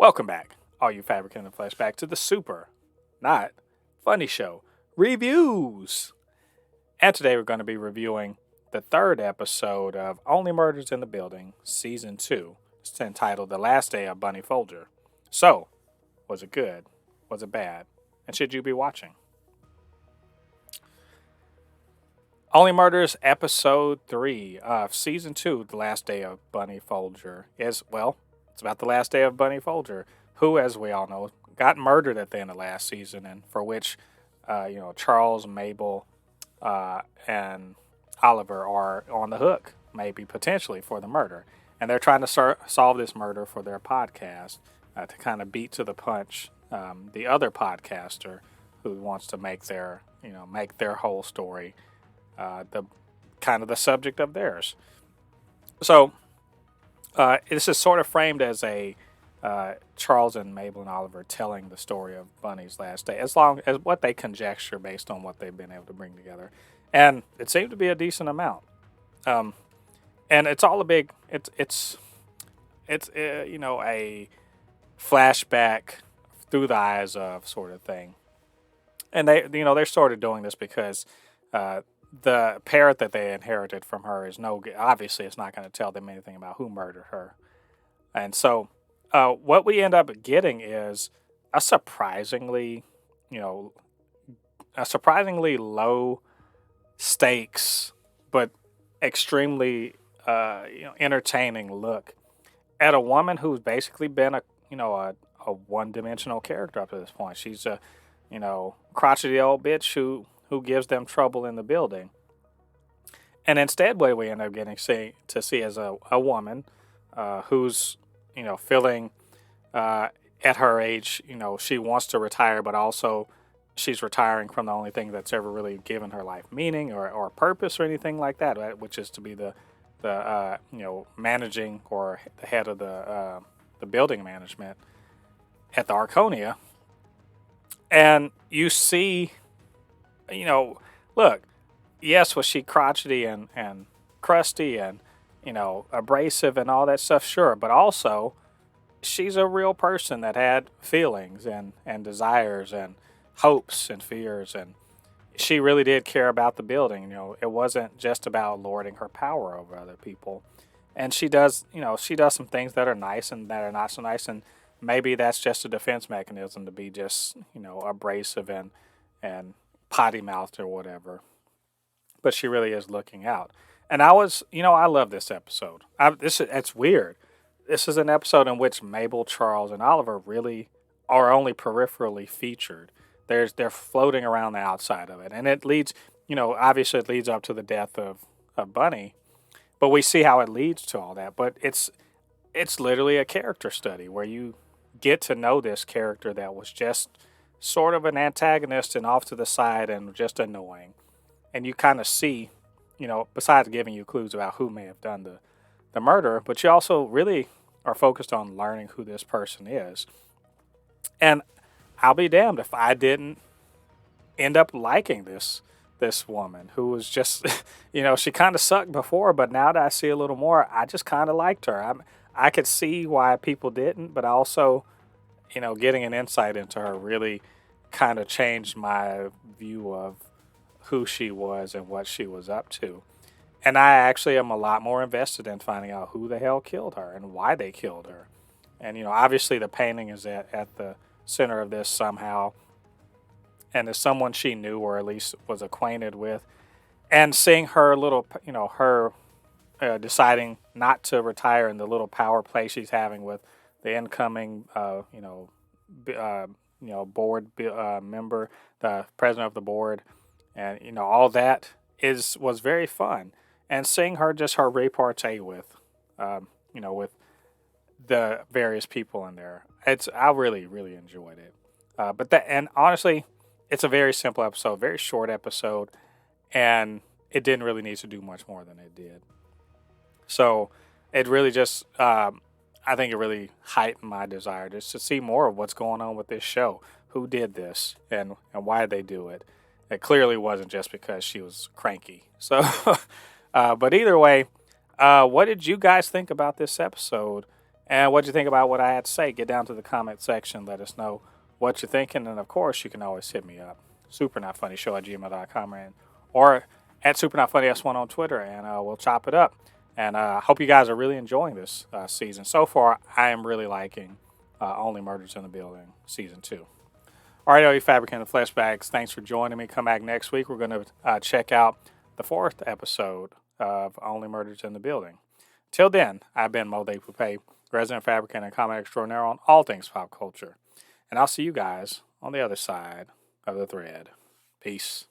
Welcome back, all you Fabricans and Fleshbags, to the super, not funny show, reviews. And today we're going to be reviewing the third episode of Only Murders in the Building, Season 2. It's entitled The Last Day of Bunny Folger. So, was it good? Was it bad? And should you be watching? Only Murders Episode 3 of Season 2, The Last Day of Bunny Folger, is, well, it's about the last day of Bunny Folger, who, as we all know, got murdered at the end of last season, and for which, Charles, Mabel, and Oliver are on the hook, maybe potentially, for the murder. And they're trying to solve this murder for their podcast to kind of beat to the punch the other podcaster who wants to make their whole story the kind of the subject of theirs. So this is sort of framed as a Charles and Mabel and Oliver telling the story of Bunny's last day, as long as what they conjecture based on what they've been able to bring together, and it seemed to be a decent amount. And it's all a big it's a flashback through the eyes of sort of thing, and they're sort of doing this because the parrot that they inherited from her is obviously it's not going to tell them anything about who murdered her. And so what we end up getting is a surprisingly low stakes but extremely entertaining look at a woman who's basically been a one-dimensional character up to this point. She's a crotchety old bitch who gives them trouble in the building. And instead, what we end up getting to see is a woman who's, feeling at her age, she wants to retire, but also she's retiring from the only thing that's ever really given her life meaning or purpose or anything like that, right? Which is to be the managing or the head of the building management at the Arconia. And you see, look, yes, was she crotchety and crusty and, abrasive and all that stuff? Sure. But also, she's a real person that had feelings and desires and hopes and fears. And she really did care about the building. It wasn't just about lording her power over other people. And she does some things that are nice and that are not so nice. And maybe that's just a defense mechanism to be just, abrasive and potty-mouthed or whatever. But she really is looking out. And I love this episode. It's weird. This is an episode in which Mabel, Charles, and Oliver really are only peripherally featured. They're floating around the outside of it. And it leads, obviously it leads up to the death of Bunny. But we see how it leads to all that. But it's literally a character study where you get to know this character that was just sort of an antagonist and off to the side and just annoying. And you kind of see, besides giving you clues about who may have done the murder, but you also really are focused on learning who this person is. And I'll be damned if I didn't end up liking this woman who was just, she kind of sucked before, but now that I see a little more, I just kind of liked her. I could see why people didn't, but also, getting an insight into her really kind of changed my view of who she was and what she was up to. And I actually am a lot more invested in finding out who the hell killed her and why they killed her. And, obviously the painting is at the center of this somehow. And as someone she knew or at least was acquainted with. And seeing her little, her deciding not to retire and the little power play she's having with the incoming, board member, the president of the board, and all that was very fun. And seeing her repartee with, with the various people in there, I really really enjoyed it. And honestly, it's a very simple episode, very short episode, and it didn't really need to do much more than it did. So it really just, I think it really heightened my desire just to see more of what's going on with this show. Who did this and why did they do it? It clearly wasn't just because she was cranky. So, but either way, what did you guys think about this episode? And what you think about what I had to say? Get down to the comment section. Let us know what you're thinking. And of course, you can always hit me up. supernotfunnyshow@gmail.com or at supernotfunnys1 on Twitter, and we'll chop it up. And I hope you guys are really enjoying this season. So far, I am really liking Only Murders in the Building Season 2. All right, all you Fabricants and Fleshbags, thanks for joining me. Come back next week. We're going to check out the 4th episode of Only Murders in the Building. Till then, I've been Mo Poupe, resident fabricant and comment extraordinaire on all things pop culture. And I'll see you guys on the other side of the thread. Peace.